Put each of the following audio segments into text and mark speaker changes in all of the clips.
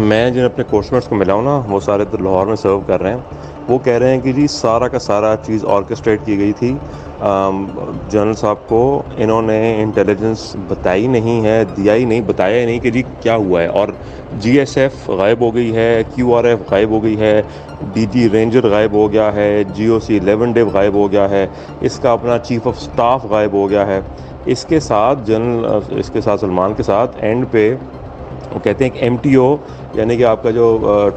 Speaker 1: मैं जिन अपने कोर्समेट्स को मिला हूँ ना, वो सारे तो लाहौर में सर्व कर रहे हैं। वो कह रहे हैं कि जी सारा का सारा चीज़ ऑर्केस्ट्रेट की गई थी। जनरल साहब को इन्होंने इंटेलिजेंस बताई नहीं है, दिया ही नहीं, बताया ही नहीं कि जी क्या हुआ है। और जीएसएफ गायब हो गई है, क्यूआरएफ गायब हो गई है, डीजी रेंजर गायब हो गया है, जीओसी 11 डेव गायब हो गया है, इसका अपना चीफ ऑफ स्टाफ गायब हो गया है। इसके साथ सलमान के साथ एंड पे वो कहते हैं एक एमटीओ यानी कि आपका जो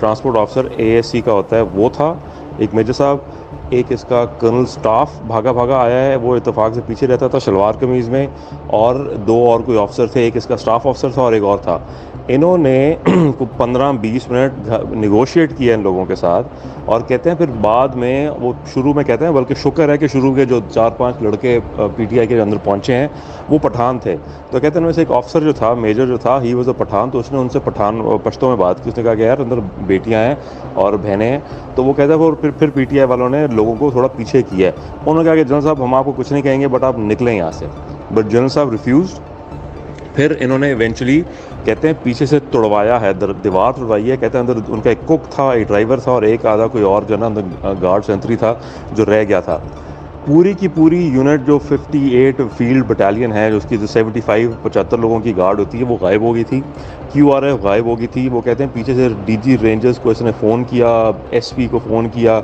Speaker 1: ट्रांसपोर्ट ऑफिसर एएससी का होता है वो था, एक मेजर साहब। एक इसका कर्नल स्टाफ भागा भागा आया है, वो इत्तेफाक से पीछे रहता था शलवार कमीज़ में। और दो और कोई ऑफिसर थे, एक इसका स्टाफ ऑफिसर था और एक और था। इन्होंने 15-20 मिनट निगोशिएट किया इन लोगों के साथ। और कहते हैं फिर बाद में वो शुरू में कहते हैं, बल्कि शुक्र है कि शुरू के जो 4-5 लड़के पीटीआई के अंदर पहुंचे हैं वो पठान थे। तो कहते हैं उनमें से एक ऑफिसर जो था, मेजर जो था, ही वॉज अ पठान। तो उसने उनसे पठान पश्तो में बात की। उसने कहा कि यार अंदर बेटियां हैं और बहनें हैं। तो वो कहता है वो फिर पीटीआई वालों ने लोगों को थोड़ा पीछे किया है। उन्होंने कहा कि जनरल साहब हम आपको कुछ नहीं कहेंगे, बट आप निकलें यहाँ से। बट जनरल साहब रिफ्यूज़। फिर इन्होंने इवेंचुअली कहते हैं पीछे से तोड़वाया है, दीवार तोड़वाई है। कहते हैं अंदर उनका एक कुक था, एक ड्राइवर था और एक आधा कोई और जो ना अंदर गार्ड सेंट्री था जो रह गया था। पूरी की पूरी यूनिट जो 58 फील्ड बटालियन है, जो उसकी जो 75 लोगों की गार्ड होती है, वो गायब हो गई थी। क्यूआरएफ गायब हो गई थी। वो कहते हैं पीछे से डीजी रेंजर्स को इसने फ़ोन किया, एसपी को फ़ोन किया,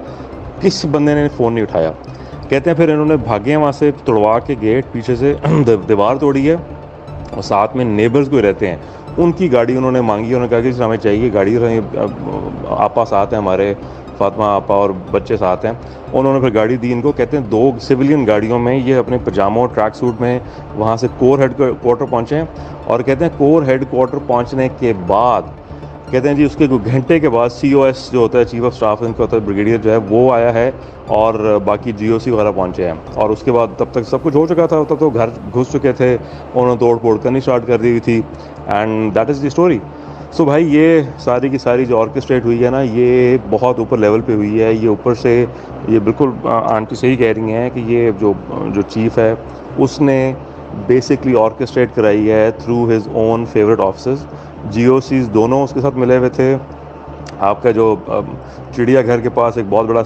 Speaker 1: किस बंदे ने फ़ोन नहीं उठाया। कहते हैं फिर इन्होंने भागे वहाँ से, तोड़वा के गेट पीछे से दीवार तोड़ी है। और साथ में नेबर्स कोई रहते हैं, उनकी गाड़ी उन्होंने मांगी। उन्होंने कहा कि हमें चाहिए गाड़ी, आपा साथ हैं हमारे, फातिमा आपा और बच्चे साथ हैं। उन्होंने फिर गाड़ी दी इनको। कहते हैं 2 सिविलियन गाड़ियों में ये अपने पजामों ट्रैक सूट में वहाँ से कोर हेड क्वार्टर पहुँचे हैं। और कहते हैं कोर हेड क्वार्टर पहुँचने के बाद कहते हैं जी उसके कुछ घंटे के बाद सीओएस जो होता है, चीफ ऑफ स्टाफ इनका होता है, ब्रिगेडियर जो है वो आया है। और बाकी जीओसी वगैरह पहुंचे हैं। और उसके बाद तब तक सब कुछ हो चुका था, तब तो घर घुस चुके थे, उन्होंने तोड़ फोड़ करनी स्टार्ट कर दी हुई थी। And that is the story. So भाई ये सारी की सारी जो ऑर्केस्ट्रेट हुई है ना, ये बहुत ऊपर लेवल पे हुई है। ये ऊपर से ये बिल्कुल आंटी सही कह रही हैं कि ये जो चीफ है उसने बेसिकली ऑर्केस्ट्रेट कराई है through his own favourite officers. GOCs दोनों उसके साथ मिले हुए थे। आपका जो चिड़ियाघर के पास एक बहुत बड़ा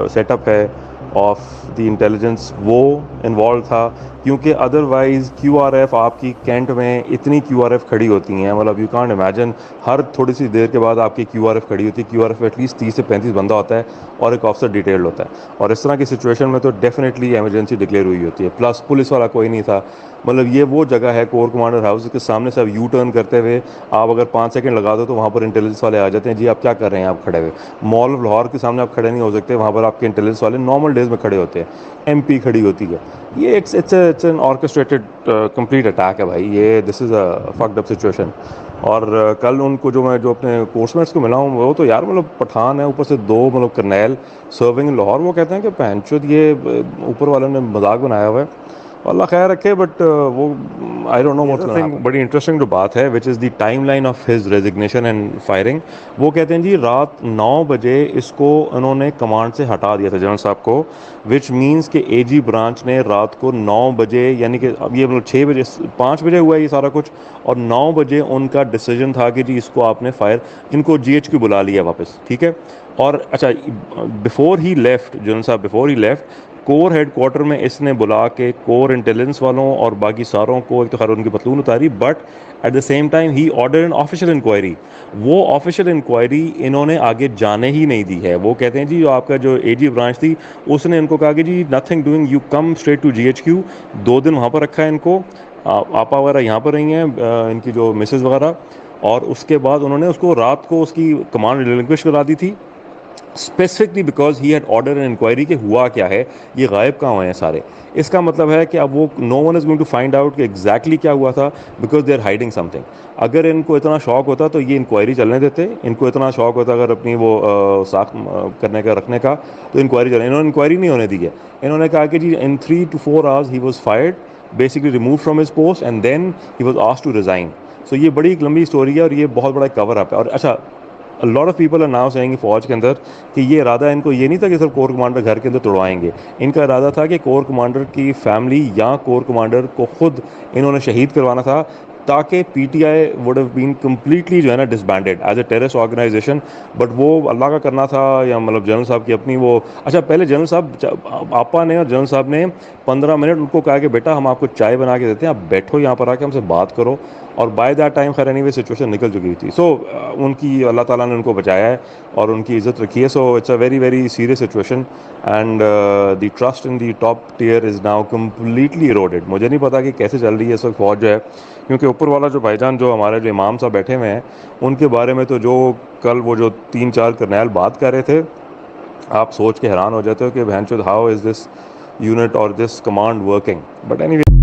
Speaker 1: सेटअप है ऑफ द इंटेलिजेंस, वो इन्वॉल्व था। क्योंकि अदरवाइज़ क्यूआरएफ आपकी कैंट में इतनी क्यूआरएफ खड़ी होती हैं, मतलब यू कांट इमेजिन, हर थोड़ी सी देर के बाद आपकी क्यूआरएफ खड़ी होती है। क्यूआरएफ एटलीस्ट 30 से 35 बंदा होता है और एक ऑफिसर डिटेल्ड होता है। और इस तरह की सिचुएशन में तो डेफिनेटली इमरजेंसी डिक्लेयर हुई होती है। प्लस पुलिस वाला कोई नहीं था। मतलब ये वो जगह है कोर कमांडर हाउस के सामने से अब यू टर्न करते हुए आप अगर 5 सेकंड लगा दो तो वहाँ पर इंटेलिजेंस वाले आ जाते हैं। जी आप क्या कर रहे हैं आप खड़े हुए? मॉल ऑफ लाहौर के सामने आप खड़े नहीं हो सकते, वहाँ पर आपके इंटेलिजेंस वाले नॉर्मल डेज में खड़े होते हैं। एमपी खड़ी होती है। ये it's an orchestrated complete attack है भाई। ये this is a fucked up situation. और कल उनको जो मैं जो अपने कोर्समेट्स को मिला हूँ, वो तो यार मतलब पठान है, ऊपर से 2 मतलब करनैल सर्विंग इन लाहौर। वो कहते हैं कि पहनचोद ये ऊपर वालों ने मजाक बनाया हुआ है। अल्लाह खैर रखे। बट वो I don't know what's going to happen. बड़ी इंटरेस्टिंग जो बात है, which is the timeline of his resignation and firing. वो कहते हैं जी रात 9 बजे इसको उन्होंने कमांड से हटा दिया था जनरल साहब को, विच मीन्स कि एजी ब्रांच ने रात को 9 बजे, यानी कि अब ये मतलब 6 बजे 5 बजे हुआ ये सारा कुछ, और 9 बजे उनका डिसीजन था कि जी इसको आपने फायर, इनको जीएचक्यू बुला लिया वापस, ठीक है। और अच्छा, बिफोर ही लेफ्ट जनरल साहब, before he left core head quarter में इसने बुला के कोर इंटेलिजेंस वालों और बाकी सारों को, एक तो खैर उनकी पतलून उतारी, but at the same time ही ऑर्डर एन ऑफिशियल इंक्वायरी। वो ऑफिशियल इंक्वायरी इन्होंने आगे जाने ही नहीं दी है। वो कहते हैं जी जो आपका जो एजी ब्रांच थी उसने इनको कहा कि जी nothing doing, you come straight to GHQ. 2 दिन वहाँ पर रखा है इनको। आपा वगैरह यहाँ पर रही हैं, इनकी जो मिसेज वगैरह। और उसके बाद उन्होंने उसको रात को उसकी कमांड रिलिंक्विश करा दी थी, specifically because he had order an inquiry कि हुआ क्या है, ये गायब कहाँ हुए हैं सारे। इसका मतलब है कि अब वो no one is going to find out कि एग्जैक्टली क्या हुआ था, because they are hiding something. अगर इनको इतना शौक होता तो ये इंक्वायरी चलने देते। इनको इतना शौक होता अगर अपनी वो साख करने का, रखने का, तो इंक्वायरी चले। इन्होंने इंक्वायरी नहीं होने दी है। इन्होंने कहा कि जी इन 3 to 4 hours he was fired, basically remove from his post, and then he was asked to resign. So ये बड़ी एक लंबी स्टोरी है और ये बहुत बड़ा कवर अप है। और अच्छा, a lot of people are now saying फौज के अंदर कि ये इरादा इनको ये नहीं था कि सिर्फ कोर कमांडर घर के अंदर तोड़वाएंगे। इनका इरादा था कि कोर कमांडर की फैमिली या कोर कमांडर को खुद इन्होंने शहीद करवाना था, ताकि PTI would have been completely जो है ना disbanded as a terrorist organisation. But वो अल्लाह का करना था, या मतलब जनरल साहब की अपनी वो, अच्छा पहले जनरल साहब आपा ने और जनरल साहब ने 15 मिनट उनको कहा कि बेटा हम आपको चाय बना के देते हैं, आप बैठो यहाँ पर आके हमसे बात करो। और बाय दैट टाइम खैर एनीवे सिचुएशन निकल चुकी थी। सो उनकी अल्लाह ताला ने उनको बचाया है और उनकी इज़्ज़त रखी है। So it's a very very serious situation and the trust in the top tier is now completely eroded. मुझे नहीं पता कि कैसे चल रही है इस वक्त फौज जो है, क्योंकि ऊपर वाला जो भाईजान जो हमारे जो इमाम साहब बैठे हुए हैं उनके बारे में तो जो कल वो जो 3-4 करनैल बात कर रहे थे, आप सोच के हैरान हो जाते हो कि बहनचोद हाउ इज़ दिस यूनिट और this command working. But anyway